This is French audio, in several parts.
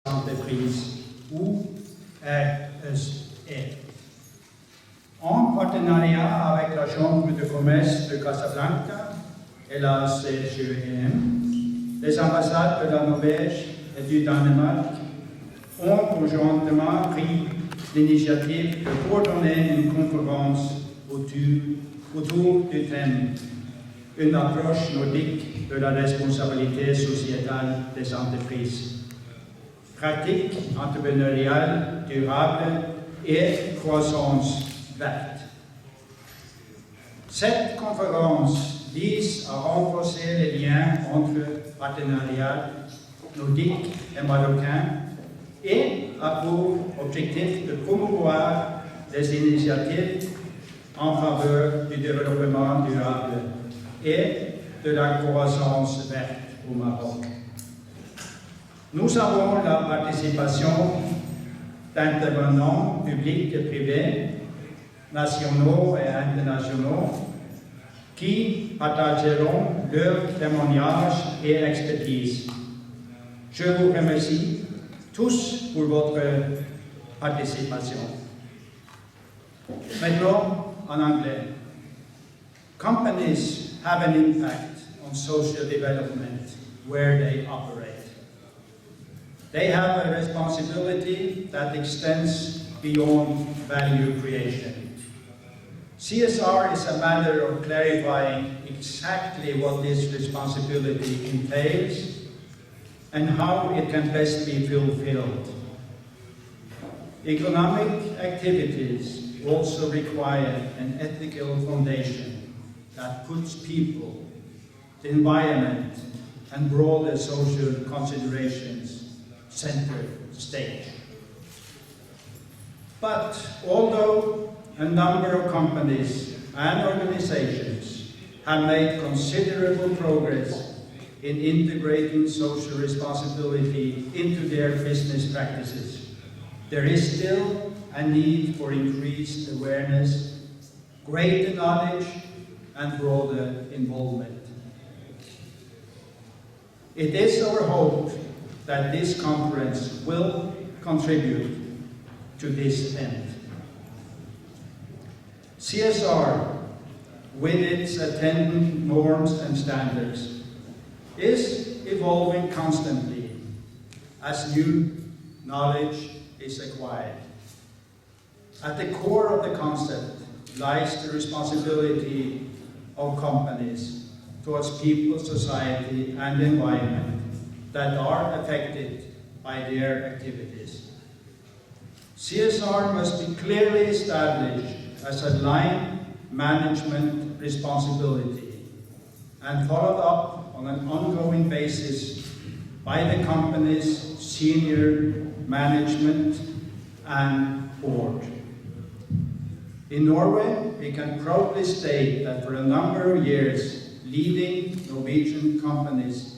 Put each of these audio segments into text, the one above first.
Entreprise ou RSE. En partenariat avec la Chambre de commerce de Casablanca et la CGEM, les ambassades de la Norvège et du Danemark ont conjointement pris l'initiative de coordonner une conférence autour du thème « Une approche nordique de la responsabilité sociétale des entreprises ». Pratique entrepreneuriale durable et croissance verte. Cette conférence vise à renforcer les liens entre partenariat nordique et marocain et a pour objectif de promouvoir des initiatives en faveur du développement durable et de la croissance verte au Maroc. Nous avons la participation d'intervenants publics et privés, nationaux et internationaux, qui partageront leurs témoignages et expertise. Je vous remercie tous pour votre participation. Maintenant, en anglais. Companies have an impact on social development where they operate. They have a responsibility that extends beyond value creation. CSR is a matter of clarifying exactly what this responsibility entails and how it can best be fulfilled. Economic activities also require an ethical foundation that puts people, the environment, and broader social considerations center stage. But although a number of companies and organizations have made considerable progress in integrating social responsibility into their business practices, there is still a need for increased awareness, greater knowledge, and broader involvement. It is our hope that this conference will contribute to this end. CSR, with its attendant norms and standards, is evolving constantly as new knowledge is acquired. At the core of the concept lies the responsibility of companies towards people, society, and environment that are affected by their activities. CSR must be clearly established as a line management responsibility and followed up on an ongoing basis by the company's senior management and board. In Norway, we can proudly state that for a number of years, leading Norwegian companies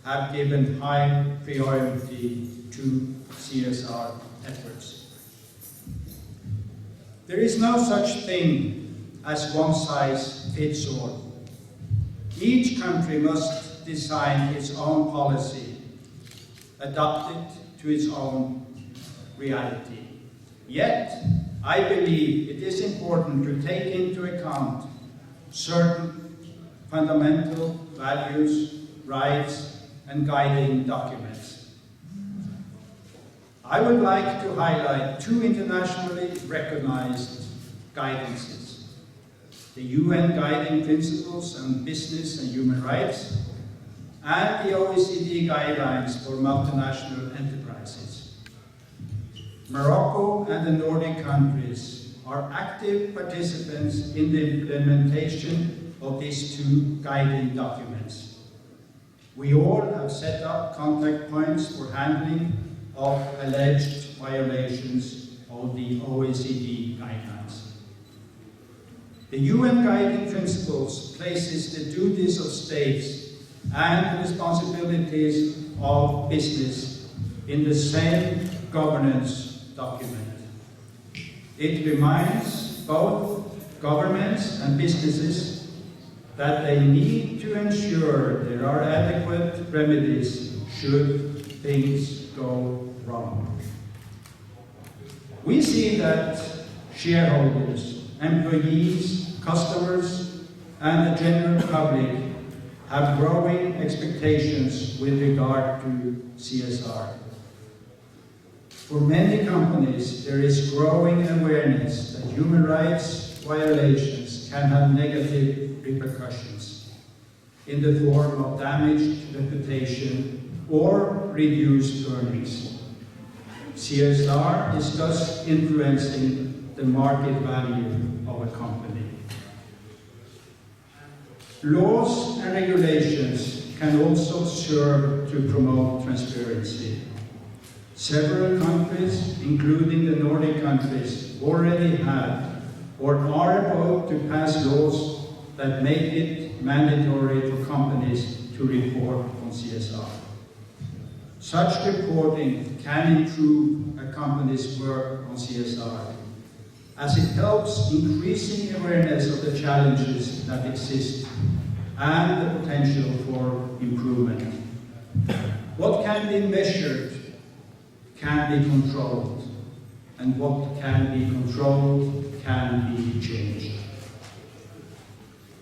have given high priority to CSR efforts. There is no such thing as one size fits all. Each country must design its own policy, adapt it to its own reality. Yet, I believe it is important to take into account certain fundamental values, rights, and guiding documents. I would like to highlight two internationally recognized guidances. the UN Guiding Principles on Business and Human Rights, and the OECD Guidelines for Multinational Enterprises. Morocco and the Nordic countries are active participants in the implementation of these two guiding documents. We all have set up contact points for handling of alleged violations of the OECD guidelines. The UN Guiding Principles places the duties of states and the responsibilities of business in the same governance document. It reminds both governments and businesses that they need to ensure there are adequate remedies should things go wrong. We see that shareholders, employees, customers, and the general public have growing expectations with regard to CSR. For many companies, there is growing awareness that human rights violations can have negative repercussions in the form of damaged reputation or reduced earnings. CSR is thus influencing the market value of a company. Laws and regulations can also serve to promote transparency. Several countries, including the Nordic countries, already have or are about to pass laws that make it mandatory for companies to report on CSR. Such reporting can improve a company's work on CSR, as it helps increasing awareness of the challenges that exist and the potential for improvement. What can be measured can be controlled, and what can be controlled can be changed.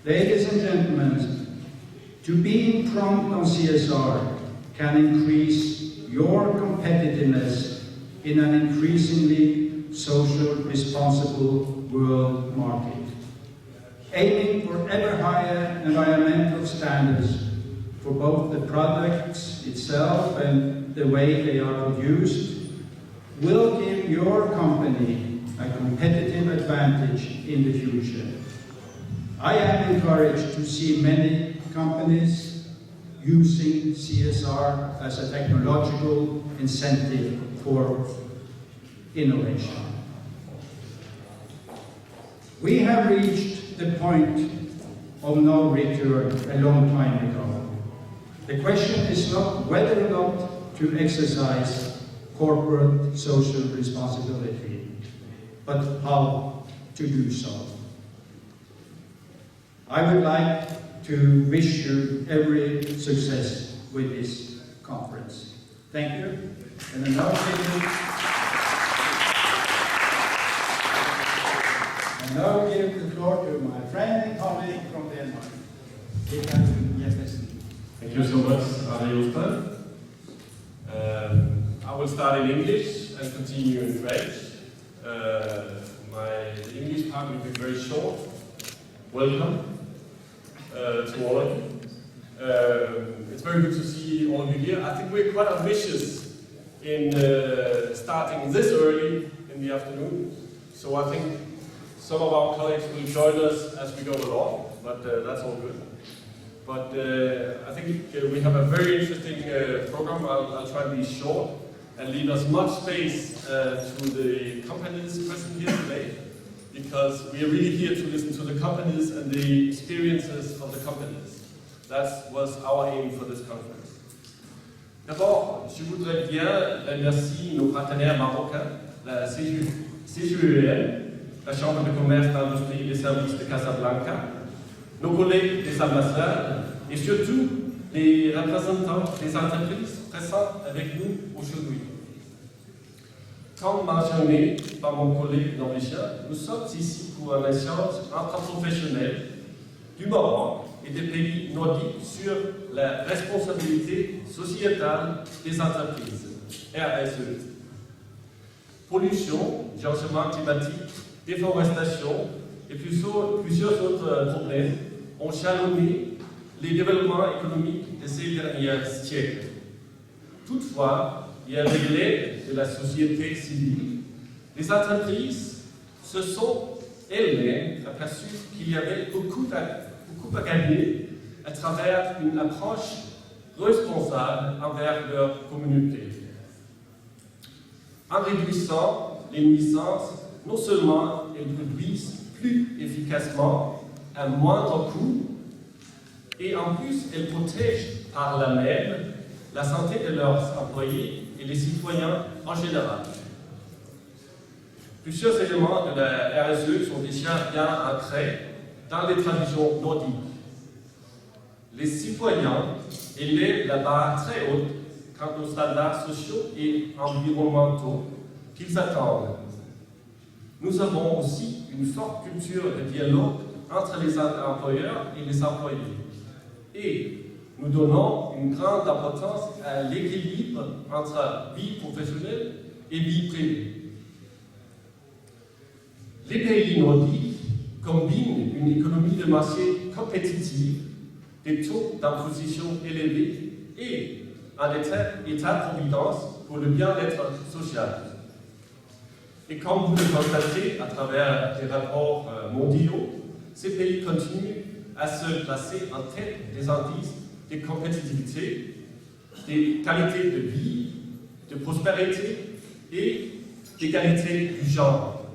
Ladies and gentlemen, to be in front on CSR can increase your competitiveness in an increasingly social responsible world market. Aiming for ever higher environmental standards for both the products itself and the way they are produced will give your company a competitive advantage in the future. I am encouraged to see many companies using CSR as a technological incentive for innovation. We have reached the point of no return a long time ago. The question is not whether or not to exercise corporate social responsibility, but how to do so. I would like to wish you every success with this conference. Thank you. And I now give the floor to my friend and colleague from Denmark, Mikael Jeppesen. Thank you so much, Ari Jostein. I will start in English and continue in French. My English part will be very short. Welcome to all of you. It's very good to see all of you here. I think we're quite ambitious in starting this early in the afternoon. So I think some of our colleagues will join us as we go along, but that's all good. But I think we have a very interesting program. I'll try to be short and leave as much space to the companies present here today, because we are really here to listen to the companies and the experiences of the companies. That was our aim for this conference. D'abord, je voudrais bien remercier nos partenaires marocains, la CGEN, la Chambre de commerce, d'industrie et des services de Casablanca, nos collègues des ambassadeurs et surtout les représentants des entreprises présentes avec nous aujourd'hui. Comme mentionné par mon collègue norvégien, nous sommes ici pour un échange entre professionnels du Maroc et des pays nordiques sur la responsabilité sociétale des entreprises, RSE. Pollution, changement climatique, déforestation et plusieurs autres problèmes ont jalonné les développements économiques de ces derniers siècles. Toutefois, et avec l'aide de la société civile, les entreprises se sont elles-mêmes aperçues qu'il y avait beaucoup à gagner à travers une approche responsable envers leur communauté. En réduisant les nuisances, non seulement elles produisent plus efficacement à moindre coût, et en plus elles protègent par là même la santé de leurs employés et les citoyens en général. Plusieurs éléments de la RSE sont déjà bien ancrés dans les traditions nordiques. Les citoyens élèvent la barre très haute quant aux standards sociaux et environnementaux qu'ils attendent. Nous avons aussi une forte culture de dialogue entre les employeurs et les employés. Et nous donnons une grande importance à l'équilibre entre vie professionnelle et vie privée. Les pays nordiques combinent une économie de marché compétitive, des taux d'imposition élevés et un état-providence pour le bien-être social. Et comme vous le constatez à travers les rapports mondiaux, ces pays continuent à se placer en tête des indices de compétitivité, des qualités de vie, de prospérité et d'égalité du genre.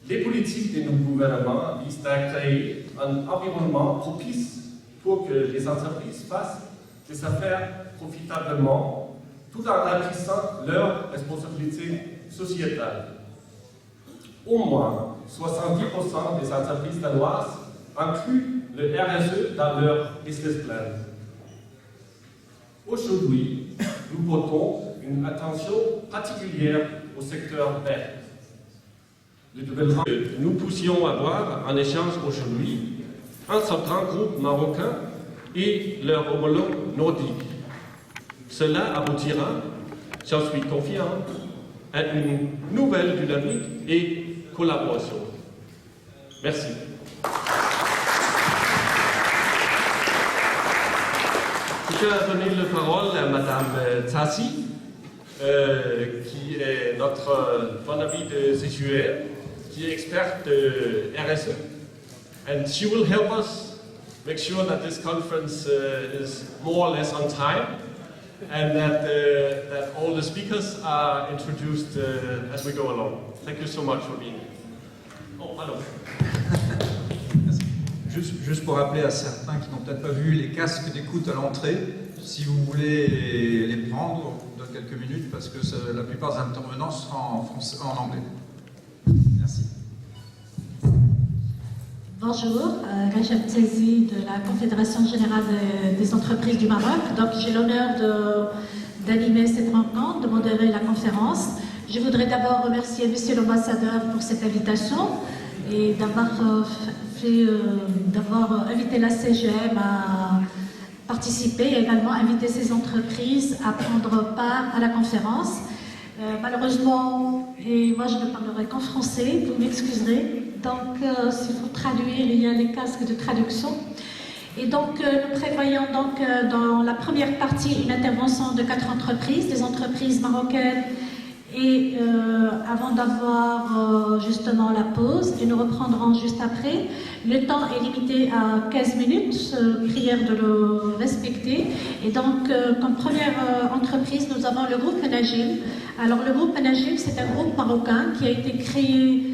Les politiques de nos gouvernements visent à créer un environnement propice pour que les entreprises fassent des affaires profitablement tout en remplissant leurs responsabilités sociétales. Au moins 70% des entreprises danoises incluent le RSE dans leur business plan. Aujourd'hui, nous portons une attention particulière au secteur vert. Le développement que nous puissions avoir en échange aujourd'hui entre grands groupes marocains et leurs homologues nordiques. Cela aboutira, j'en suis confiant, à une nouvelle dynamique et collaboration. Merci. Je vais donner la parole à Madame Tassi, qui est notre bonne amie de CGUR, qui est experte de RSE. And she will help us make sure that this conference is more or less on time, and that all the speakers are introduced as we go along. Thank you so much for being here. Oh, pardon. Juste pour rappeler à certains qui n'ont peut-être pas vu les casques d'écoute à l'entrée, si vous voulez les prendre, on vous donne quelques minutes parce que la plupart des intervenants seront en anglais. Merci. Bonjour, Rachel Tsezi de la Confédération Générale des Entreprises du Maroc. Donc j'ai l'honneur d'animer cette rencontre, de modérer la conférence. Je voudrais d'abord remercier Monsieur l'ambassadeur pour cette invitation et d'avoir invité la CGM à participer et également inviter ces entreprises à prendre part à la conférence. Malheureusement, et moi je ne parlerai qu'en français, vous m'excuserez. Donc, s'il faut traduire, il y a les casques de traduction. Et donc, nous prévoyons donc dans la première partie une intervention de 4 entreprises, des entreprises marocaines. Et avant d'avoir justement la pause, et nous reprendrons juste après, le temps est limité à 15 minutes, prière de le respecter. Et donc, comme première entreprise, nous avons le groupe Enagil. Alors, le groupe Enagil, c'est un groupe marocain qui a été créé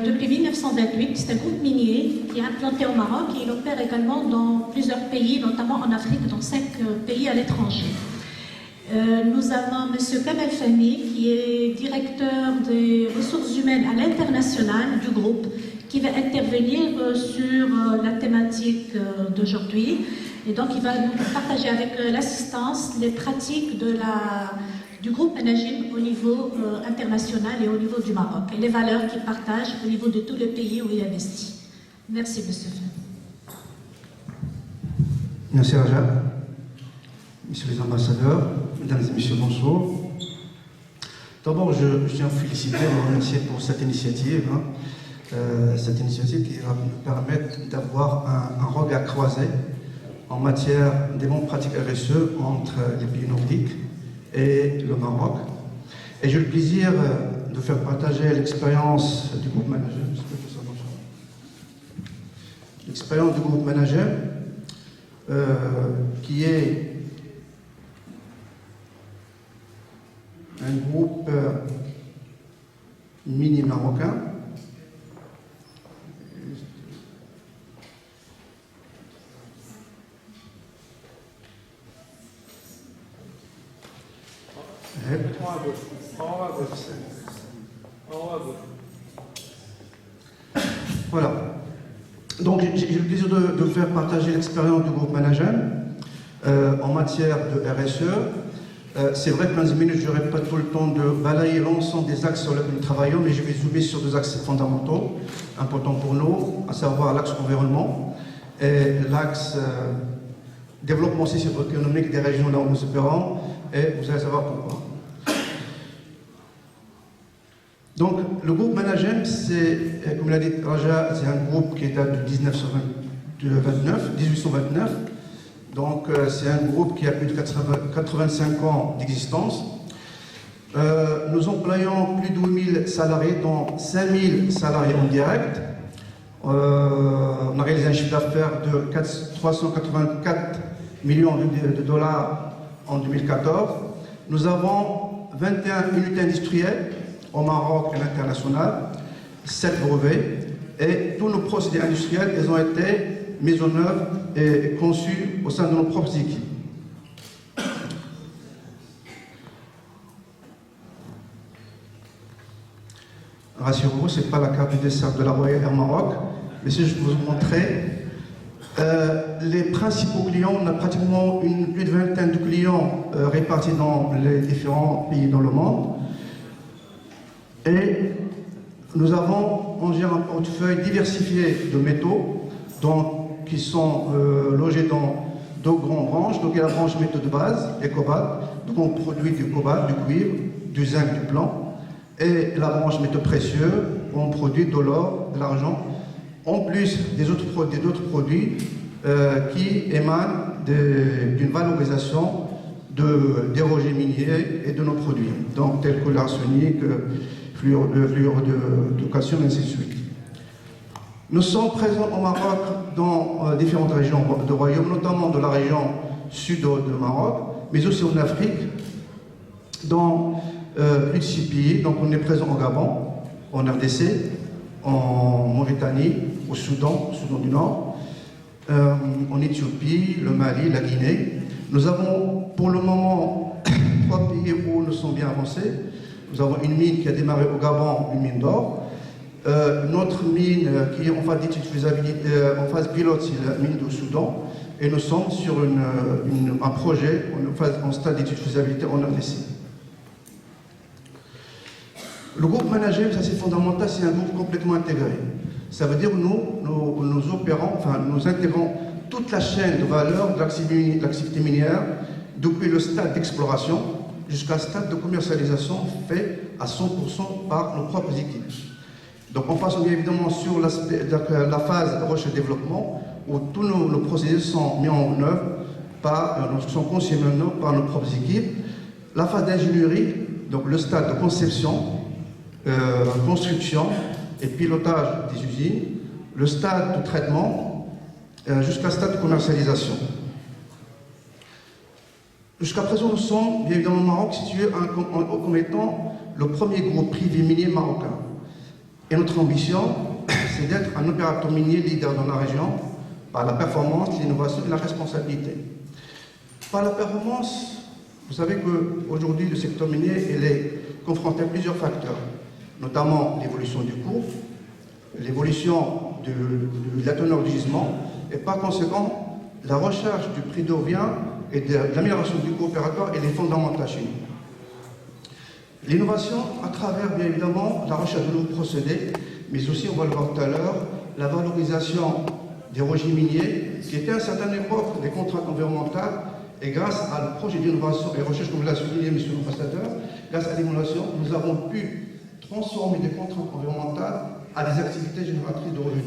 depuis 1928, c'est un groupe minier qui est implanté au Maroc et il opère également dans plusieurs pays, notamment en Afrique, dans 5 pays à l'étranger. Nous avons M. Kamel Fahmy, qui est directeur des ressources humaines à l'international du groupe, qui va intervenir sur la thématique d'aujourd'hui. Et donc, il va nous partager avec l'assistance les pratiques du groupe Enagil au niveau international et au niveau du Maroc, et les valeurs qu'il partage au niveau de tous les pays où il investit. Merci, monsieur. Merci, Raja. Messieurs les ambassadeurs, mesdames et messieurs, bonjour. D'abord, je tiens à vous féliciter et vous remercier pour cette initiative. Cette initiative qui va nous permettre d'avoir un regard croisé en matière des bonnes pratiques RSE entre les pays nordiques et le Maroc. Et j'ai le plaisir de faire partager l'expérience du groupe manager. L'expérience du groupe manager, qui est un groupe mini marocain. Voilà. Donc j'ai le plaisir de vous faire partager l'expérience du groupe manager en matière de RSE. C'est vrai que dans 10 minutes, je n'aurai pas tout le temps de balayer l'ensemble des axes sur lesquels nous travaillons, mais je vais zoomer sur 2 axes fondamentaux, importants pour nous, à savoir l'axe environnement et l'axe développement socio-économique des régions là où nous opérons, et vous allez savoir pourquoi. Donc, le groupe Managem, c'est, comme l'a dit Raja, c'est un groupe qui date de 1829. Donc, c'est un groupe qui a plus de 85 ans d'existence. Nous employons plus de 8000 salariés, dont 5000 salariés en direct. On a réalisé un chiffre d'affaires de 384 millions de dollars en 2014. Nous avons 21 unités industrielles au Maroc et à l'international, 7 brevets, et tous nos procédés industriels, ils ont été mis en œuvre et conçus au sein de nos propres équipes. Rassurez-vous, ce n'est pas la carte du dessert de la Royal Air Maroc, mais si je vous montrer, les principaux clients, on a pratiquement plus de vingtaine de clients répartis dans les différents pays dans le monde. Et on gère un portefeuille diversifié de métaux qui sont logés dans 2 grandes branches. Donc il y a la branche métaux de base, les cobalt, donc on produit du cobalt, du cuivre, du zinc, du plomb. Et la branche métaux précieux, on produit de l'or, de l'argent, en plus d'autres produits qui émanent d'une valorisation des rejets miniers et de nos produits, donc tels que l'arsenic, fluor de calcium, et ainsi de suite. Nous sommes présents au Maroc dans différentes régions de royaume, notamment de la région sud du Maroc, mais aussi en Afrique, dans plus de 6 pays. Donc on est présent au Gabon, en RDC, en Mauritanie, au Soudan du Nord, en Éthiopie, le Mali, la Guinée. Nous avons pour le moment 3 pays où nous sommes bien avancés. Nous avons une mine qui a démarré au Gabon, une mine d'or. Notre mine qui est en phase d'étude faisabilité, en phase pilote, c'est la mine du Soudan. Et nous sommes sur un projet en stade d'étude faisabilité en RDC. Le groupe Managem, ça c'est fondamental, c'est un groupe complètement intégré. Ça veut dire que nous intégrons toute la chaîne de valeur de l'activité minière, depuis le stade d'exploration jusqu'à le stade de commercialisation fait à 100% par nos propres équipes. Donc on passe bien évidemment sur la phase recherche-développement, où tous nos procédés sont mis en œuvre, sont conçus maintenant par nos propres équipes. La phase d'ingénierie, donc le stade de conception, construction et pilotage des usines, le stade de traitement, jusqu'à le stade de commercialisation. Jusqu'à présent, nous sommes, bien évidemment, au Maroc, situés comme étant le premier groupe privé minier marocain. Et notre ambition, c'est d'être un opérateur minier leader dans la région par la performance, l'innovation et la responsabilité. Par la performance, vous savez qu'aujourd'hui, le secteur minier est confronté à plusieurs facteurs, notamment l'évolution du cours, l'évolution de la teneur du gisement, et par conséquent, la recherche du prix de revient et de l'amélioration du coût opératoire et les fondamentaux chez nous. L'innovation à travers, bien évidemment, la recherche de nouveaux procédés, mais aussi, on va le voir tout à l'heure, la valorisation des rejets miniers, qui étaient à une certaine époque des contraintes environnementales Et grâce à le projet d'innovation et recherche, comme l'a souligné M. l'ambassadeur, grâce à l'innovation, nous avons pu transformer des contraintes environnementales à des activités génératrices de revenus.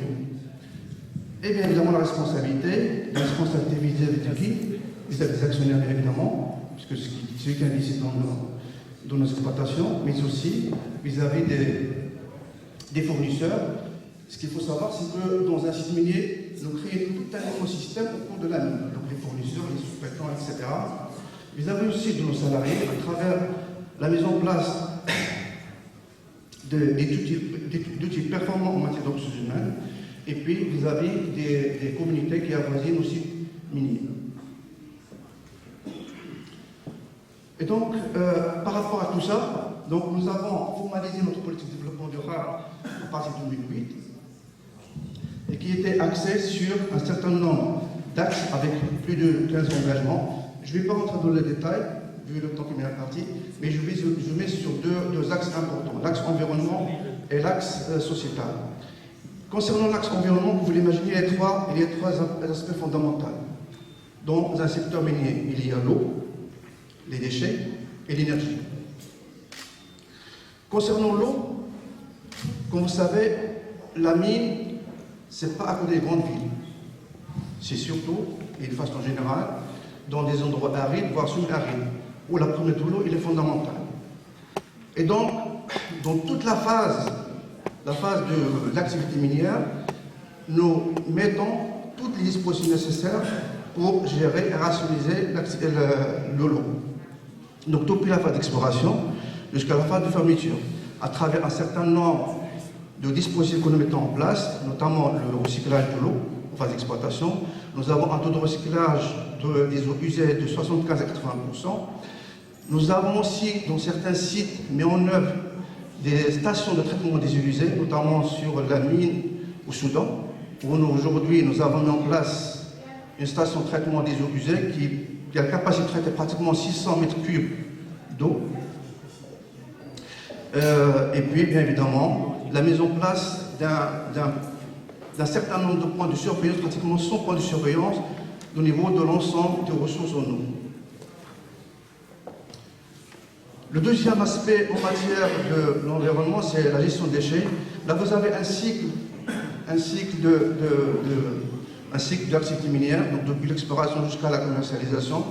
Et bien évidemment la responsabilité vis-à-vis de qui? Vis-à-vis des actionnaires, bien évidemment, puisque c'est eux qui investissent dans nos exploitations, mais aussi vis-à-vis des fournisseurs. Ce qu'il faut savoir, c'est que dans un site minier, nous créons tout un écosystème au cours de la mine. Donc les fournisseurs, les sous-traitants, etc. Vis-à-vis aussi de nos salariés, à travers la mise en place d'outils performants en matière de ressources humaines, et puis vis-à-vis des communautés qui avoisinent aussi miniers. Et donc, par rapport à tout ça, donc nous avons formalisé notre politique de développement durable à partir de 2008, et qui était axée sur un certain nombre d'axes avec plus de 15 engagements. Je ne vais pas rentrer dans les détails, vu le temps qui m'est imparti, mais je mets sur deux axes importants, l'axe environnement et l'axe sociétal. Concernant l'axe environnement, vous l'imaginez, il y a trois aspects fondamentaux. Dans un secteur minier, il y a l'eau, les déchets et l'énergie. Concernant l'eau, comme vous savez, la mine, ce n'est pas à côté des grandes villes. C'est surtout, et de façon générale, dans des endroits arides, voire semi-arides, où la prise de l'eau est fondamentale. Et donc, dans toute la phase de l'activité minière, nous mettons toutes les dispositions nécessaires pour gérer et rationaliser l'eau. Donc, depuis la phase d'exploration jusqu'à la phase de fermeture, à travers un certain nombre de dispositifs que nous mettons en place, notamment le recyclage de l'eau en phase d'exploitation. Nous avons un taux de recyclage des eaux usées de 75 à 80%. Nous avons aussi, dans certains sites, mis en œuvre des stations de traitement des eaux usées, notamment sur la mine au Soudan, où aujourd'hui nous avons mis en place une station de traitement des eaux usées qui a la capacité de traiter pratiquement 600 mètres cubes d'eau. Et puis, bien évidemment, la mise en place d'un certain nombre de points de surveillance, pratiquement 100 points de surveillance au niveau de l'ensemble des ressources en eau. Le deuxième aspect en matière de l'environnement, c'est la gestion des déchets. Là, vous avez un cycle d'activité minière, donc depuis l'exploration jusqu'à la commercialisation.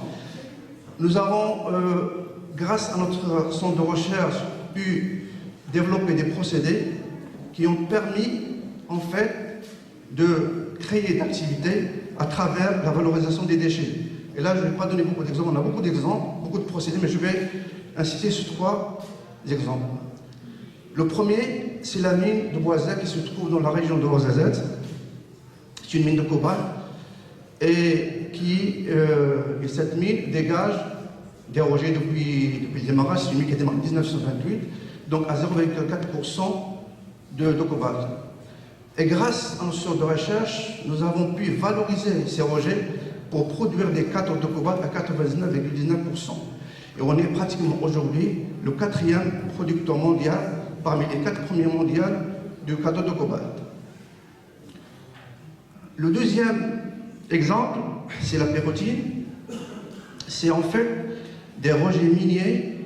Nous avons, grâce à notre centre de recherche, pu développer des procédés qui ont permis, en fait, de créer d'activités à travers la valorisation des déchets. Et là, je ne vais pas donner beaucoup d'exemples, on a beaucoup d'exemples, beaucoup de procédés, mais je vais inciter sur 3 exemples. Le premier, c'est la mine de Boisé qui se trouve dans la région de l'Ozazet. C'est une mine de cobalt et cette mine dégage des rejets depuis le démarrage. C'est une mine qui a démarré en 1928, donc à 0,4% de cobalt. Et grâce à nos sources de recherche, nous avons pu valoriser ces rejets pour produire des cathodes de cobalt à 99,19%. Et on est pratiquement aujourd'hui le 4e producteur mondial parmi les 4 premiers mondiaux de cathodes de cobalt. Le deuxième exemple, c'est la pérotine. C'est en fait des rejets miniers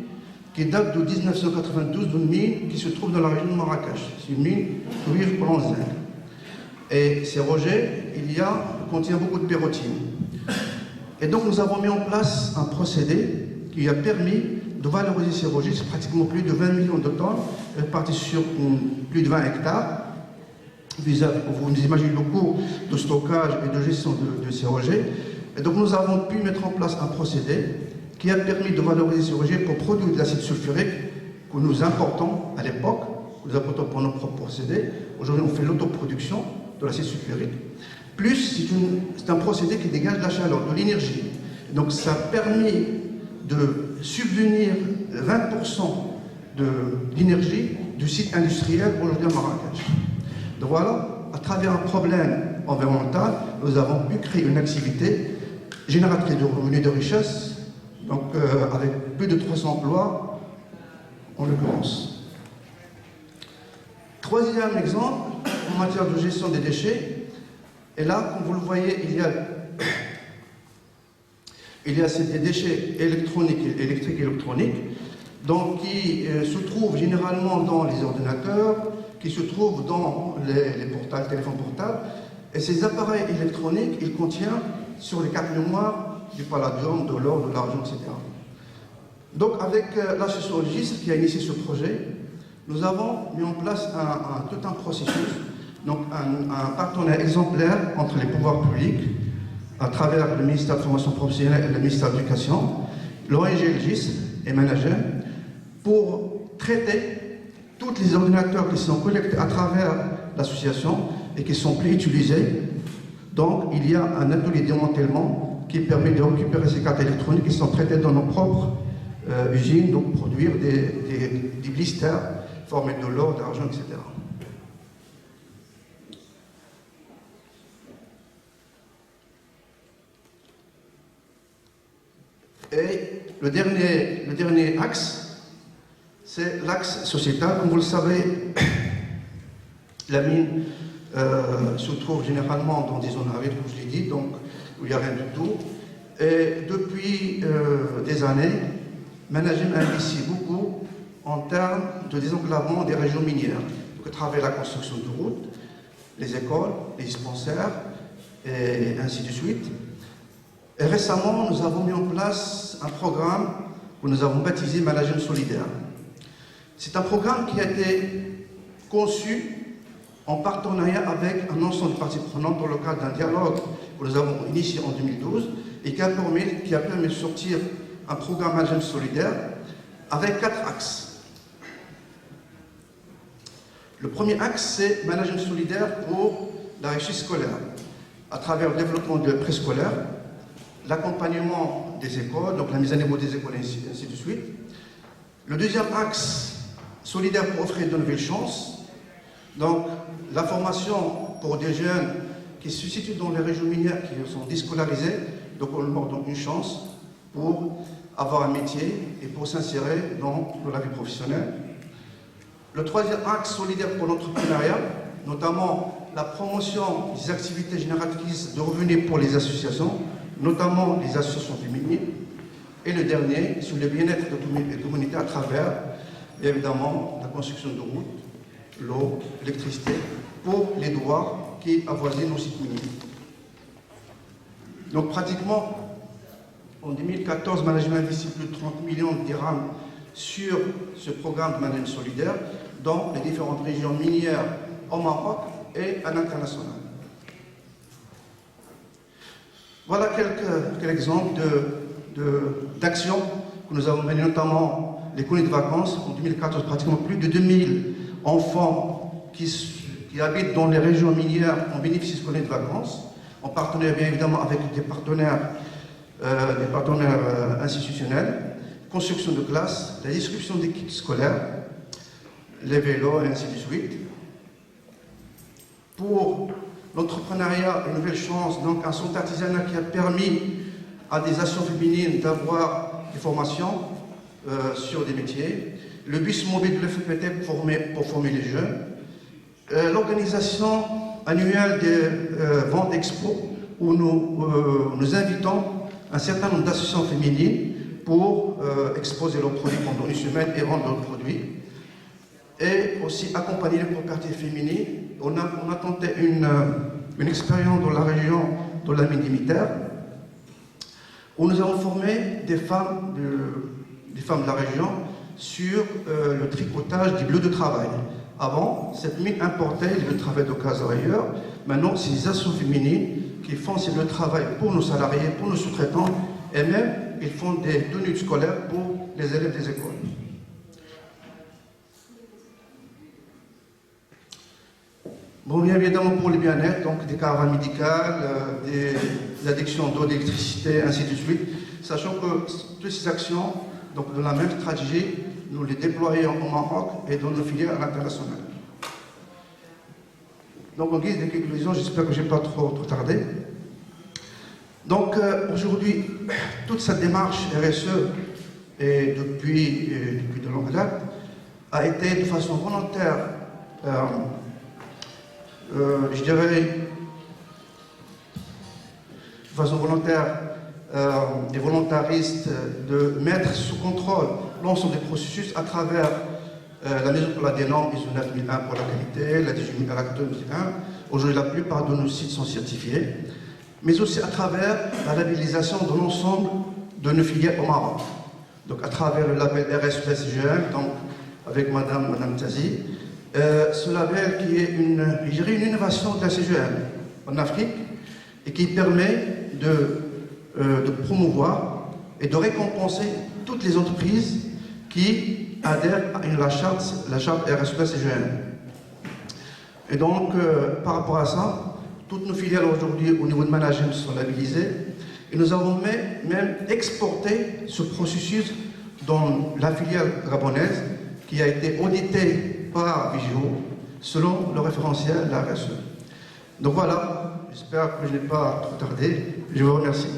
qui datent de 1992 d'une mine qui se trouve dans la région de Marrakech. C'est une mine cuivre blanc zinc. Et ces rejets, contient beaucoup de pérotine. Et donc nous avons mis en place un procédé qui a permis de valoriser ces rejets. C'est pratiquement plus de 20 millions de tonnes, répartis sur plus de 20 hectares. Vous imaginez le coût de stockage et de gestion de ces rejets. Et donc nous avons pu mettre en place un procédé qui a permis de valoriser ces rejets pour produire de l'acide sulfurique que nous importons à l'époque, que nous importons pour nos propres procédés. Aujourd'hui, on fait l'autoproduction de l'acide sulfurique. Plus, c'est un procédé qui dégage de la chaleur, de l'énergie. Donc ça a permis de subvenir 20% de l'énergie du site industriel aujourd'hui à Marrakech. Donc voilà, à travers un problème environnemental, nous avons pu créer une activité génératrice de revenus et de richesse, donc avec plus de 300 emplois en l'occurrence. Troisième exemple, en matière de gestion des déchets, et là, comme vous le voyez, il y a il y a des déchets électriques et électroniques, donc qui se trouvent généralement dans les ordinateurs, qui se trouvent dans les téléphones portables. Et ces appareils électroniques, ils contiennent sur les cartes mémoire du palladium, de l'or, de l'argent, etc. Donc avec l'association Registre qui a initié ce projet, nous avons mis en place tout un processus, donc un partenariat exemplaire entre les pouvoirs publics, à travers le ministère de la Formation professionnelle et le ministère de l'Éducation, l'ONG Registre et Manager, pour traiter tous les ordinateurs qui sont collectés à travers l'association et qui sont plus utilisés. Donc il y a un atelier de démantèlement qui permet de récupérer ces cartes électroniques qui sont traitées dans nos propres usines, donc produire des blisters formés de l'or, d'argent, etc. Et le dernier axe, c'est l'axe sociétal. Comme vous le savez, la mine se trouve généralement dans des zones arides, comme je l'ai dit, donc où il n'y a rien du tout. Et depuis des années, Managem investit beaucoup en termes de désenclavement des régions minières, donc à travers la construction de routes, les écoles, les dispensaires, et ainsi de suite. Et récemment, nous avons mis en place un programme que nous avons baptisé Managem Solidaire. C'est un programme qui a été conçu en partenariat avec un ensemble de parties prenantes dans le cadre d'un dialogue que nous avons initié en 2012 et qui a permis de sortir un programme Managem Solidaire avec 4 axes. Le premier axe, c'est Managem Solidaire pour la réussite scolaire, à travers le développement de préscolaire, l'accompagnement des écoles, donc la mise à niveau des écoles, et ainsi de suite. Le deuxième axe, solidaire pour offrir de nouvelles chances, donc la formation pour des jeunes qui se situent dans les régions minières, qui sont déscolarisés, donc on leur donne une chance pour avoir un métier et pour s'insérer dans la vie professionnelle. Le troisième axe, solidaire pour l'entrepreneuriat, notamment la promotion des activités génératrices de revenus pour les associations, notamment les associations féminines, et le dernier, sur le bien-être des communautés à travers, évidemment, la construction de routes, l'eau, l'électricité, pour les douars qui avoisinent nos sites miniers. Donc pratiquement, en 2014, Managem a investi plus de 30 millions de dirhams sur ce programme de Managem Solidaire dans les différentes régions minières au Maroc et à l'international. Voilà quelques exemples d'actions que nous avons menées, notamment les colonies de vacances. En 2014, pratiquement plus de 2000 enfants qui habitent dans les régions minières ont bénéficié de colonies de vacances, en partenariat bien évidemment avec des partenaires institutionnels, construction de classes, la distribution des kits scolaires, les vélos et ainsi de suite. Pour l'entrepreneuriat, une nouvelle chance, donc un centre artisanal qui a permis à des associations féminines d'avoir des formations sur des métiers, le bus mobile de l'FPT pour former les jeunes, l'organisation annuelle des ventes expo où nous invitons un certain nombre d'associations féminines pour exposer leurs produits pendant une semaine et vendre leurs produits. Et aussi accompagner les propriétés féminines. On a tenté une expérience dans la région de la mine d'Imiter, où nous avons formé des femmes de la région sur le tricotage des bleus de travail. Avant, cette mine importait le travail de case ailleurs. Maintenant, c'est les associations féminines qui font ces bleus de travail pour nos salariés, pour nos sous-traitants, et même ils font des tenues scolaires pour les élèves des écoles. Bon, bien évidemment pour le bien-être, donc des caravanes médicales, des addictions d'eau, d'électricité, ainsi de suite, sachant que toutes ces actions, donc dans la même stratégie, nous les déployons au Maroc et dans nos filières à l'international. Donc en guise de conclusion, j'espère que je n'ai pas trop tardé. Donc aujourd'hui, toute cette démarche RSE, et depuis de longue date, a été de façon volontaire, je dirais, de façon volontaire, des volontaristes de mettre sous contrôle l'ensemble des processus à travers la mise en place des normes ISO 9001 pour la qualité, la 18001. Aujourd'hui, la plupart de nos sites sont certifiés, mais aussi à travers la labellisation de l'ensemble de nos filières au Maroc. Donc à travers le label RSE-CGM, donc avec Madame Tazi, ce label qui est une innovation de la CGM en Afrique et qui permet de promouvoir et de récompenser toutes les entreprises qui adhèrent à la charte RSE-CGM. Et donc, par rapport à ça, toutes nos filiales aujourd'hui au niveau de management sont labellisées et nous avons même exporté ce processus dans la filiale gabonaise qui a été auditée par Vigio selon le référentiel de la RSE. Donc voilà, j'espère que je n'ai pas trop tardé. Je vous remercie.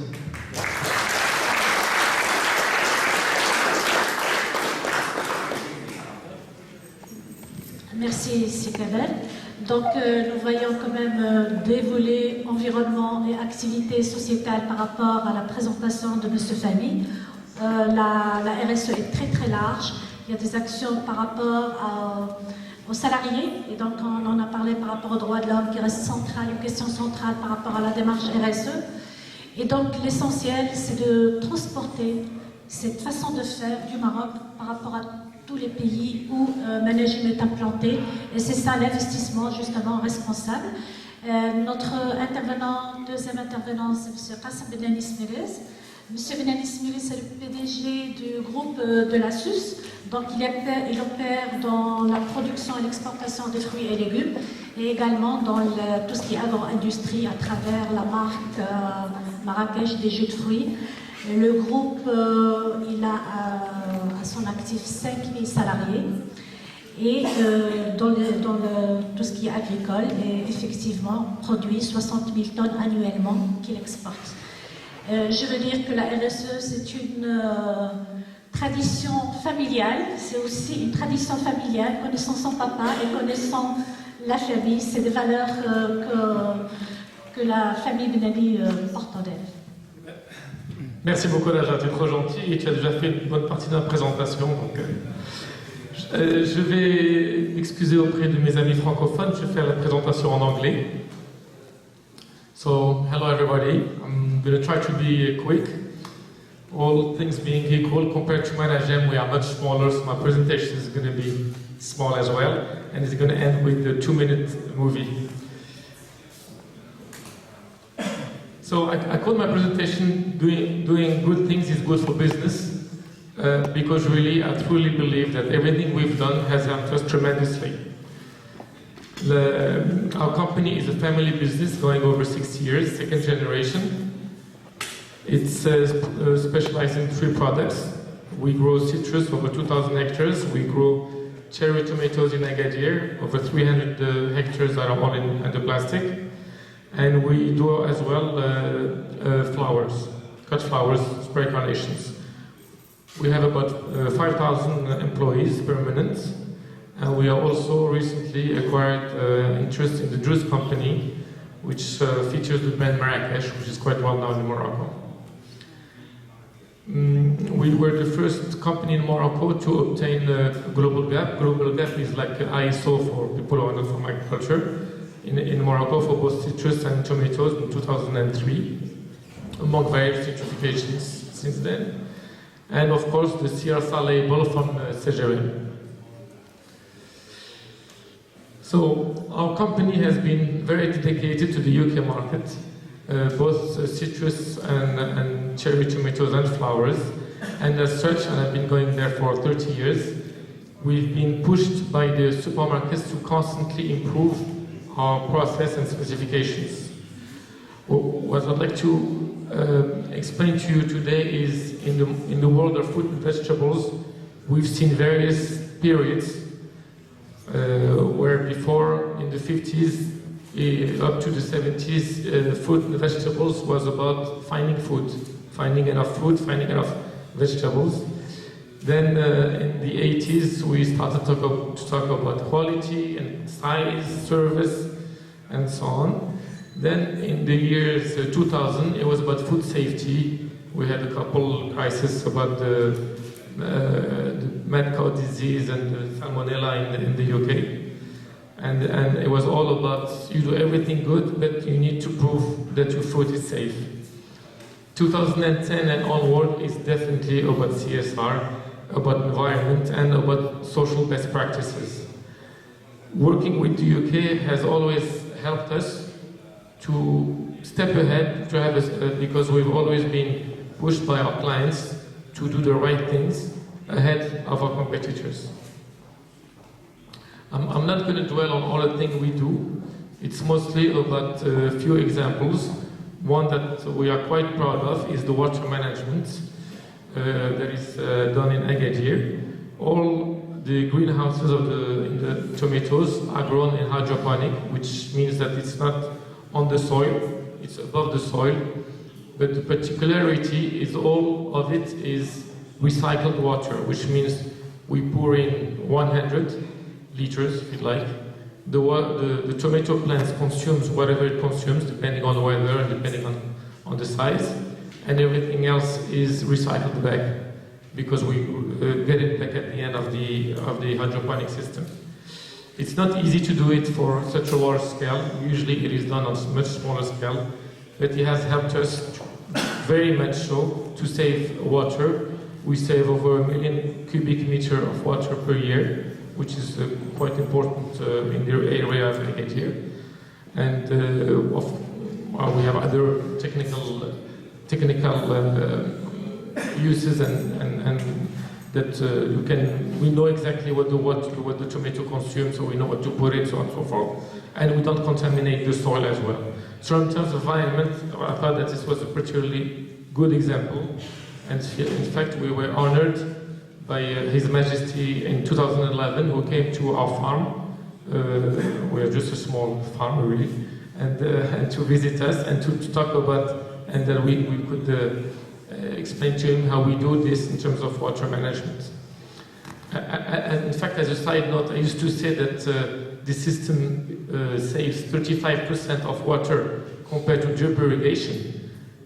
Merci, Sikabel. Donc, nous voyons quand même des volets environnement et activités sociétales par rapport à la présentation de M. Fahmy. La RSE est très très large. Il y a des actions par rapport aux salariés, et donc on en a parlé par rapport aux droits de l'homme qui reste centrale, une question centrale par rapport à la démarche RSE. Et donc l'essentiel, c'est de transporter cette façon de faire du Maroc par rapport à tous les pays où Managem est implanté, et c'est ça l'investissement justement responsable. Notre deuxième intervenant, c'est M. Qassem Benanis Mérez. M. Benanis Mérez, c'est le PDG du groupe de la SUS, donc il opère dans la production et l'exportation des fruits et légumes, et également dans tout ce qui est agro-industrie à travers la marque Marrakech des jus de fruits. Le groupe, il a à son actif 5000 salariés et dans tout ce qui est agricole, et effectivement produit 60 000 tonnes annuellement qu'il exporte. Je veux dire que la RSE, c'est une tradition familiale, c'est aussi une tradition familiale, connaissant son papa et connaissant la famille, c'est des valeurs que la famille Benali porte en elle. Merci beaucoup, Najat, tu es trop gentil et tu as déjà fait une bonne partie de la présentation. Donc, je vais m'excuser auprès de mes amis francophones, je vais faire la présentation en anglais. So, hello everybody, I'm going to try to be quick. All things being equal, compared to Managem, we are much smaller, so my presentation is going to be small as well, and it's going to end with the 2-minute movie. So I call my presentation doing good things is good for business, because really I truly believe that everything we've done has helped us tremendously. Our company is a family business going over 60 years, second generation. It's specialized in 3 products. We grow citrus over 2,000 hectares. We grow cherry tomatoes in Agadir, over 300 hectares that are all under plastic. And we do as well flowers, cut flowers, spray carnations. We have about 5,000 employees permanent. And we are also recently acquired interest in the juice company, which features the brand Marrakech, which is quite well known in Morocco. We were the first company in Morocco to obtain Global GAP. Global GAP is like ISO for people who are not from agriculture in Morocco for both citrus and tomatoes in 2003, among various certifications since then. And of course the CRSA label from CGM. So our company has been very dedicated to the UK market, both citrus and cherry tomatoes and flowers. And as such, and I've been going there for 30 years, we've been pushed by the supermarkets to constantly improve our process and specifications. What I'd like to explain to you today is in the world of fruit and vegetables, we've seen various periods where before, in the 50s, up to the 70s, fruit and vegetables was about finding food, finding enough food, finding enough vegetables. Then in the 80s, we started to talk about quality and size, service, and so on. Then in the years 2000, it was about food safety, We had a couple crises about the mad cow disease and the salmonella in the UK. And it was all about, you do everything good, but you need to prove that your food is safe. 2010 and onward is definitely about CSR, about environment, and about social best practices. Working with the UK has always helped us to step ahead, because we've always been pushed by our clients to do the right things ahead of our competitors. I'm not going to dwell on all the things we do. It's mostly about a few examples. One that we are quite proud of is the water management that is done in Agadir. All the greenhouses in the tomatoes are grown in hydroponic, which means that it's not on the soil, it's above the soil. But the particularity is all of it is recycled water, which means we pour in 100 liters, if you like. The tomato plant consumes whatever it consumes, depending on the weather and depending on the size, and everything else is recycled back, because we get it back at the end of the hydroponic system. It's not easy to do it for such a large scale. Usually it is done on a much smaller scale, but it has helped us very much so to save water. We save over 1 million cubic meter of water per year, which is quite important in the area of Agadir. And we have other technical uses and that we know exactly what the tomato consumes, so we know what to put it, so on and so forth. And we don't contaminate the soil as well. So in terms of environment, I thought that this was a particularly good example. And in fact, we were honored by His Majesty in 2011, who came to our farm. We are just a small farm, really, and to visit us and to talk about, and that we could explain to him how we do this in terms of water management. And in fact, as a side note, I used to say that the system saves 35% of water compared to drip irrigation.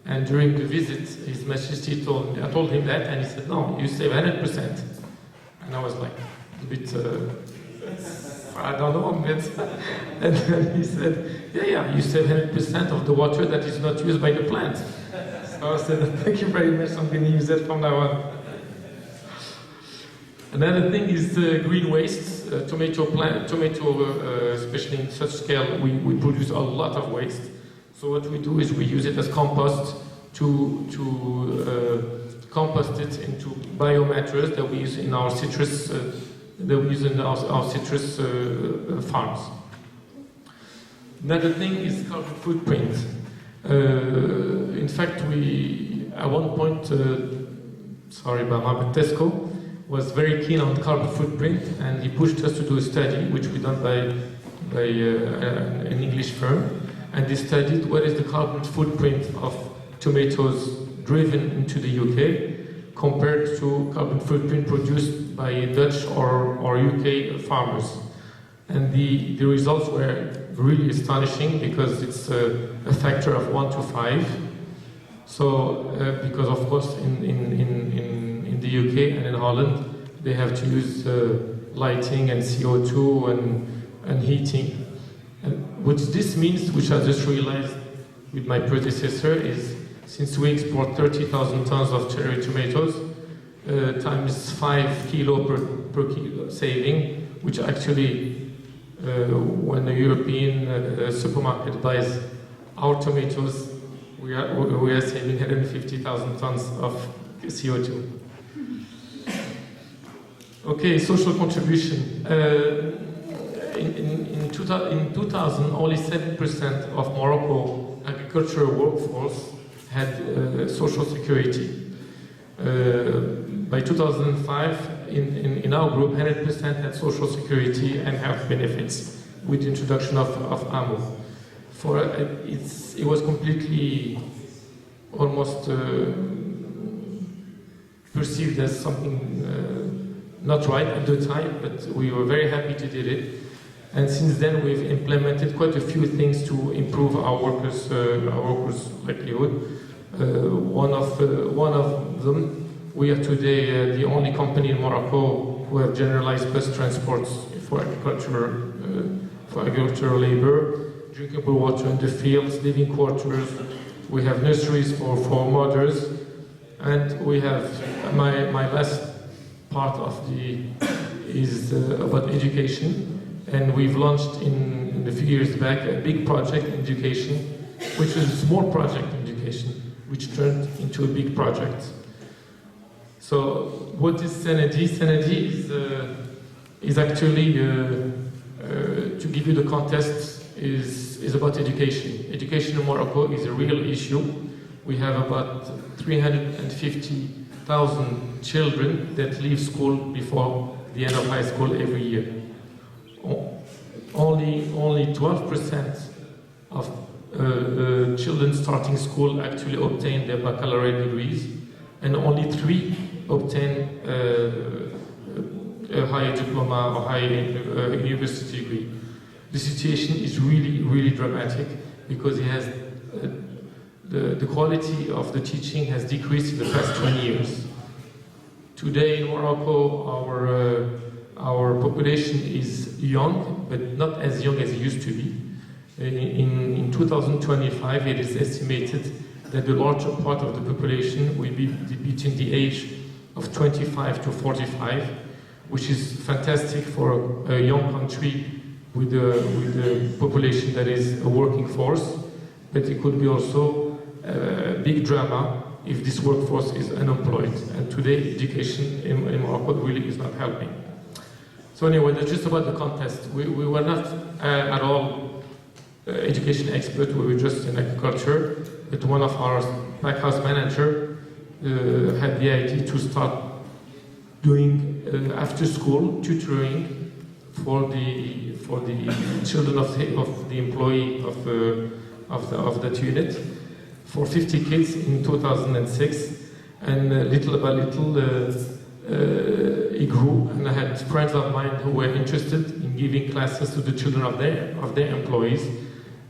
And during the visit, His Majesty I told him that, and he said, no, you save 100%. And I was like, a bit, I don't know, but, and then he said, yeah, you save 100% of the water that is not used by the plant. So I said, thank you very much, I'm going to use that from now on. Another thing is green waste. Tomato, especially in such scale, we produce a lot of waste. So what we do is we use it as compost to compost it into biomatters that we use in our citrus farms. Another thing is carbon footprint. In fact, we at one point, Tesco was very keen on carbon footprint, and he pushed us to do a study, which we done by an English firm. And they studied what is the carbon footprint of tomatoes driven into the UK compared to carbon footprint produced by Dutch or UK farmers. And the results were really astonishing, because it's a factor of 1 to 5. So, because of course in the UK and in Holland, they have to use lighting and CO2 and heating. And what this means, which I just realized with my predecessor, is since we export 30,000 tons of cherry tomatoes, times 5 kilo per kilo saving, which actually, when a European supermarket buys our tomatoes, we are saving 150,000 tons of CO2. Okay, social contribution. In 2000, only 7% of Morocco agricultural workforce had social security. By 2005, in our group, 100% had social security and health benefits with the introduction of AMO. It was completely, almost perceived as something not right at the time, but we were very happy to do it. And since then, we've implemented quite a few things to improve our workers' livelihood. One of them, we are today the only company in Morocco who have generalized bus transports for agricultural labor, drinkable water in the fields, living quarters. We have nurseries for mothers, and we have my last part of is about education. And we've launched in a few years back a big project in education, which was a small project in education, which turned into a big project. So what is Senedi? Senedi is actually, to give you the context, is about education. Education in Morocco is a real issue. We have about 350,000 children that leave school before the end of high school every year. Only 12% of children starting school actually obtain their baccalaureate degrees, and only 3 obtain a higher diploma or higher university degree. The situation is really, really dramatic because it has the quality of the teaching has decreased in the past 20 years. Today in Morocco, our population is young, but not as young as it used to be. In 2025, it is estimated that the larger part of the population will be between the age of 25 to 45, which is fantastic for a young country with a population that is a working force, but it could be also a big drama if this workforce is unemployed. And today, education in Morocco really is not helping. So anyway, that's just about the context. We were not at all education experts, we were just in agriculture, but one of our backhouse manager had the idea to start doing after-school tutoring for the children of the employee of that unit for 50 kids in 2006, and little by little it grew, and I had friends of mine who were interested in giving classes to the children of their employees,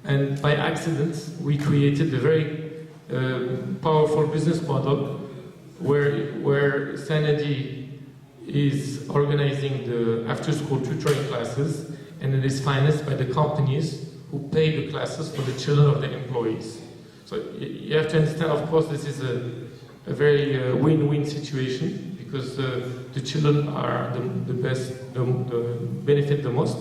and by accident we created a very powerful business model where Senedi is organizing the after-school tutoring classes, and it is financed by the companies who pay the classes for the children of the employees. So you have to understand, of course, this is a very win-win situation, because the children are the best, benefit the most,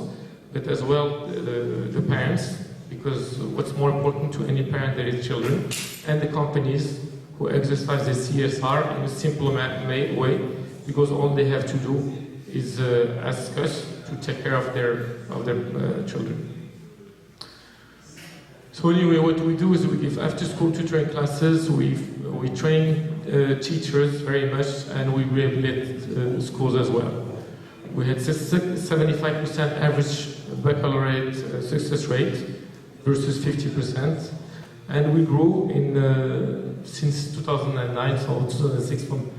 but as well the parents, because what's more important to any parent than his children, and the companies who exercise the CSR in a simple way, because all they have to do is ask us to take care of their children. So anyway, what we do is we give after-school tutoring classes, we train teachers very much, and we rehabilitate schools as well. We had 75% average baccalaureate success rate versus 50%, and we grew since 2009, so 2006, from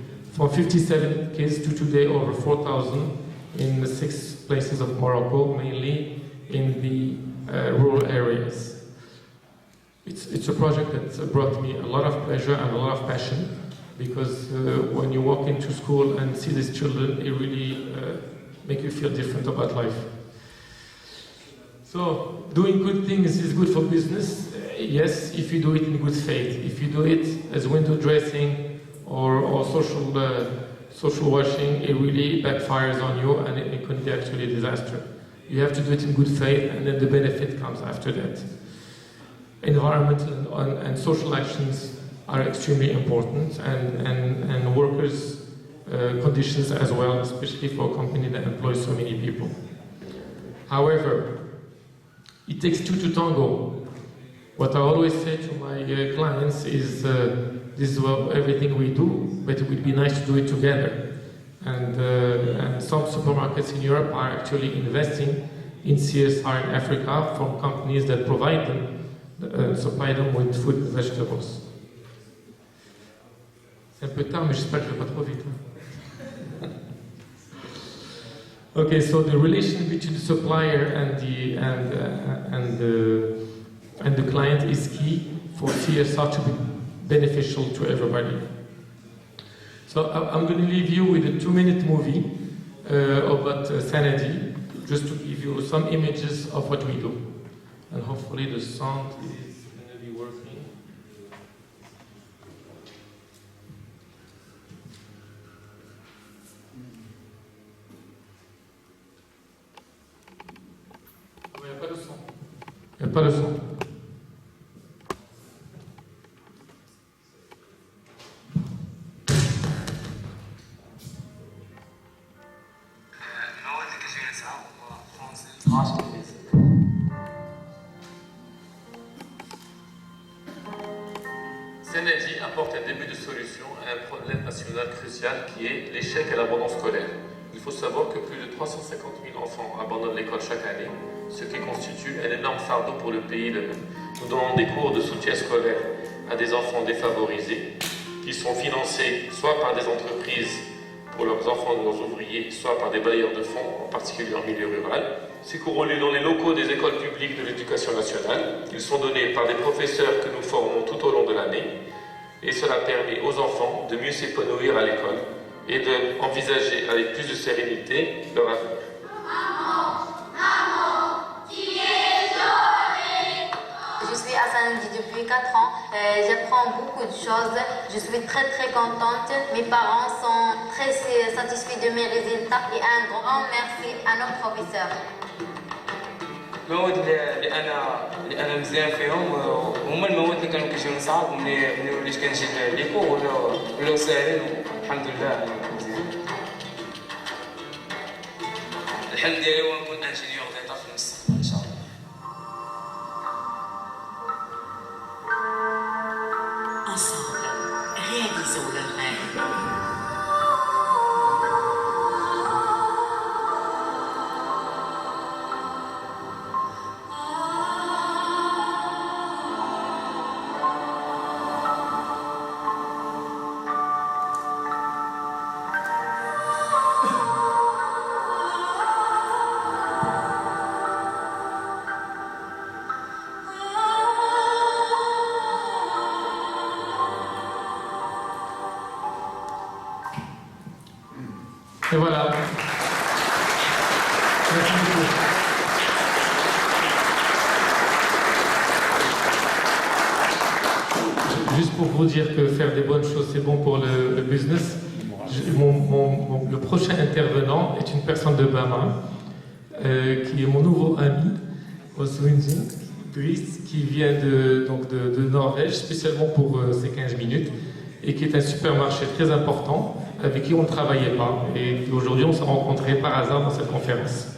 57 kids to today over 4,000 in the 6 places of Morocco, mainly in the rural areas. It's a project that brought me a lot of pleasure and a lot of passion, because when you walk into school and see these children, it really makes you feel different about life. So, doing good things is good for business, yes, if you do it in good faith. If you do it as window dressing or social washing, it really backfires on you, and it can be actually a disaster. You have to do it in good faith, and then the benefit comes after that. Environmental and social actions are extremely important, and workers' conditions as well, especially for a company that employs so many people. However, it takes 2 to tango. What I always say to my clients is, this is everything we do, but it would be nice to do it together. And some supermarkets in Europe are actually investing in CSR in Africa from companies that provide them, supply them with food and vegetables. C'est un peu tard, mais j'espère que je ne vais pas trop vite. Okay, so the relation between the supplier and the client is key for CSR to be beneficial to everybody. So I'm going to leave you with a 2-minute movie about Sanadi, just to give you some images of what we do. And hopefully the sound is going to be working. Il n'y a pas de son. Il n'y a pas de son. Sanadi apporte un début de solution à un problème national crucial qui est l'échec et l'abandon scolaire. Il faut savoir que plus de 350 000 enfants abandonnent l'école chaque année, ce qui constitue un énorme fardeau pour le pays lui-même. Nous donnons des cours de soutien scolaire à des enfants défavorisés qui sont financés soit par des entreprises pour leurs enfants de nos ouvriers, soit par des bailleurs de fonds, en particulier en milieu rural. Ces cours ont lieu dans les locaux des écoles publiques de l'éducation nationale. Ils sont donnés par des professeurs que nous formons tout au long de l'année. Et cela permet aux enfants de mieux s'épanouir à l'école et d'envisager avec plus de sérénité leur avenir. Je suis à Sanadi depuis 4 ans. J'apprends beaucoup de choses. Je suis très contente. Mes parents sont très satisfaits de mes résultats et un grand merci à nos professeurs. المواد اللي انا مزيان فيهم هما المواد اللي كانوا كيجيو صعاب ملي وليت كنجي ليكو ولاو ساهلين والحمد لله مزيان. الحلم ديالي هو نكون انجينيور ديتا في المستقبل ان شاء الله. Ensemble, réalisons le rêve. Et voilà. Merci beaucoup. Juste pour vous dire que faire des bonnes choses, c'est bon pour le business. Le prochain intervenant est une personne de Bama, qui est mon nouveau ami, Oswinjin Dries, qui vient de Norvège, spécialement pour ces 15 minutes, et qui est un supermarché très important, avec qui on ne travaillait pas. Et aujourd'hui, on s'est rencontrés par hasard dans cette conférence.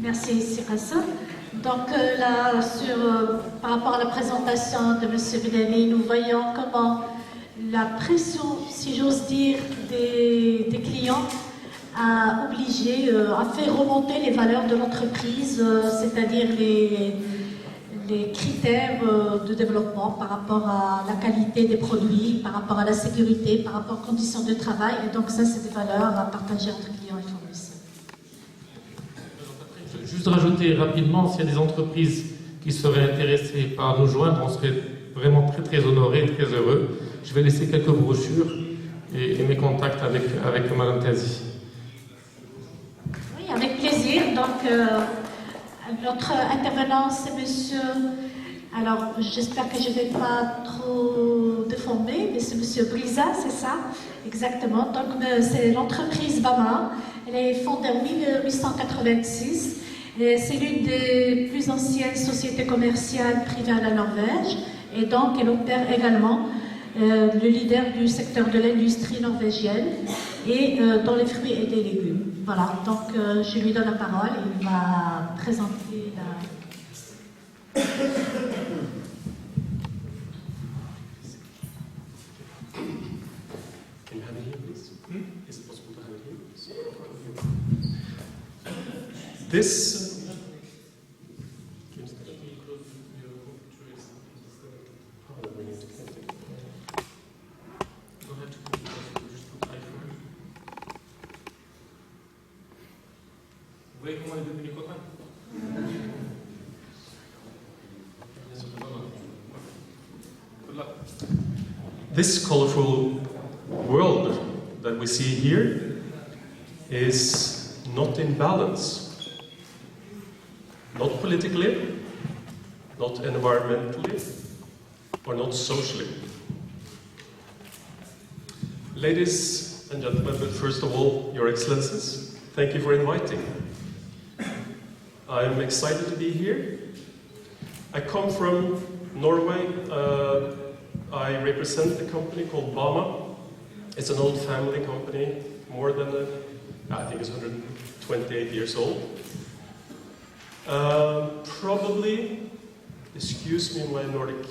Merci, Sirassa. Donc là, par rapport à la présentation de M. Bidani, nous voyons comment la pression, si j'ose dire, des clients a obligé, a fait remonter les valeurs de l'entreprise, c'est-à-dire les critères de développement par rapport à la qualité des produits, par rapport à la sécurité, par rapport aux conditions de travail. Et donc ça, c'est des valeurs à partager entre clients et fournisseurs. Juste rajouter rapidement, s'il y a des entreprises qui seraient intéressées par nous joindre, on serait vraiment très honorés, très heureux. Je vais laisser quelques brochures et mes contacts avec Mme Tazi. Oui, avec plaisir. Donc, notre intervenant, c'est monsieur... Alors, j'espère que je ne vais pas trop déformer, mais c'est monsieur Brisa, c'est ça? Exactement. Donc, c'est l'entreprise Bama. Elle est fondée en 1886. C'est l'une des plus anciennes sociétés commerciales privées à la Norvège. Et donc, elle opère également le leader du secteur de l'industrie norvégienne et dans les fruits et les légumes. Voilà, donc je lui donne la parole et il va présenter la... This voyez comment on est devenus copains? Good luck. This colorful world that we see here is not in balance. Not politically, not environmentally, or not socially. Ladies and gentlemen, but first of all, Your Excellencies, thank you for inviting me. I'm excited to be here. I come from Norway. I represent a company called Bama. It's an old family company, more than, I think it's 128 years old. Probably, excuse me my Nordic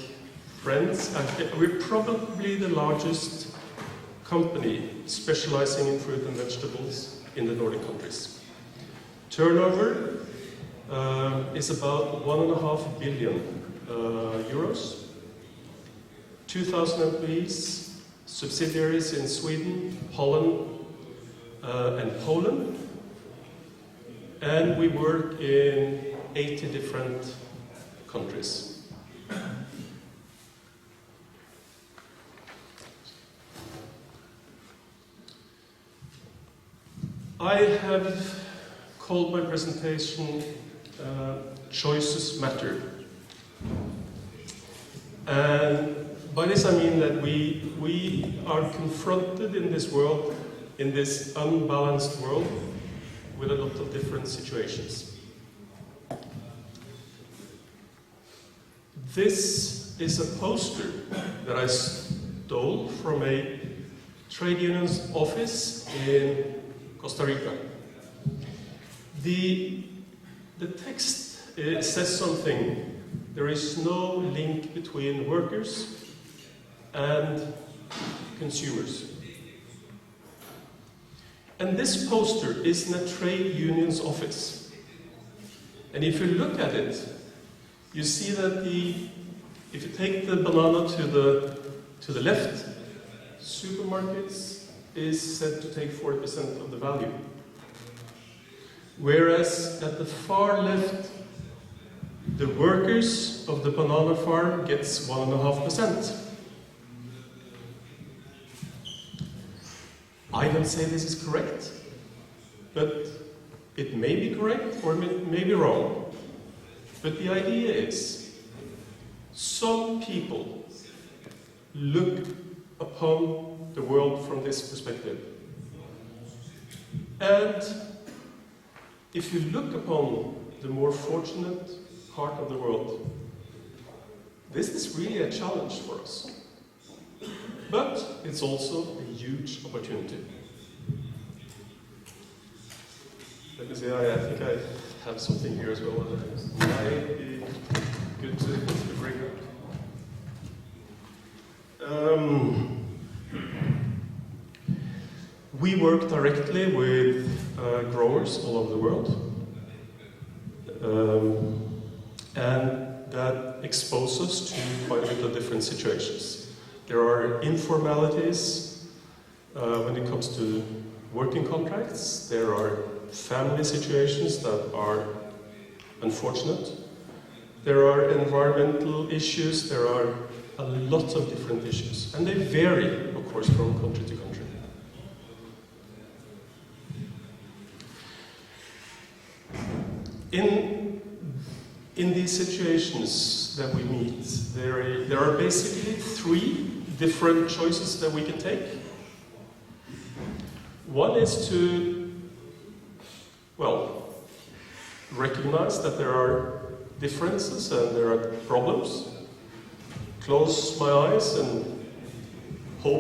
friends, we're probably the largest company specializing in fruit and vegetables in the Nordic countries. Turnover is about 1.5 billion euros. 2,000 employees, subsidiaries in Sweden, Holland, and Poland. And we work in 80 different countries. I have called my presentation Choices Matter. And by this I mean that we are confronted in this world, in this unbalanced world, with a lot of different situations. This is a poster that I stole from a trade union's office in Costa Rica. The text says something. There is no link between workers and consumers. And this poster is in a trade union's office. And if you look at it, you see that if you take the banana to the left, supermarkets is said to take 40% of the value. Whereas at the far left, the workers of the banana farm gets 1.5%. I don't say this is correct, but it may be correct or it may be wrong. But the idea is, some people look upon the world from this perspective. And if you look upon the more fortunate part of the world, this is really a challenge for us. But it's also a huge opportunity. Let me see, I think I have something here as well that might be good to bring up. We work directly with growers all over the world. And that exposes us to quite a bit of different situations. There are informalities when it comes to working contracts. There are family situations that are unfortunate. There are environmental issues. There are a lot of different issues. And they vary, of course, from country to country. In these situations that we meet, there are basically 3 different choices that we can take. One is to, well, recognize that there are differences and there are problems, close my eyes and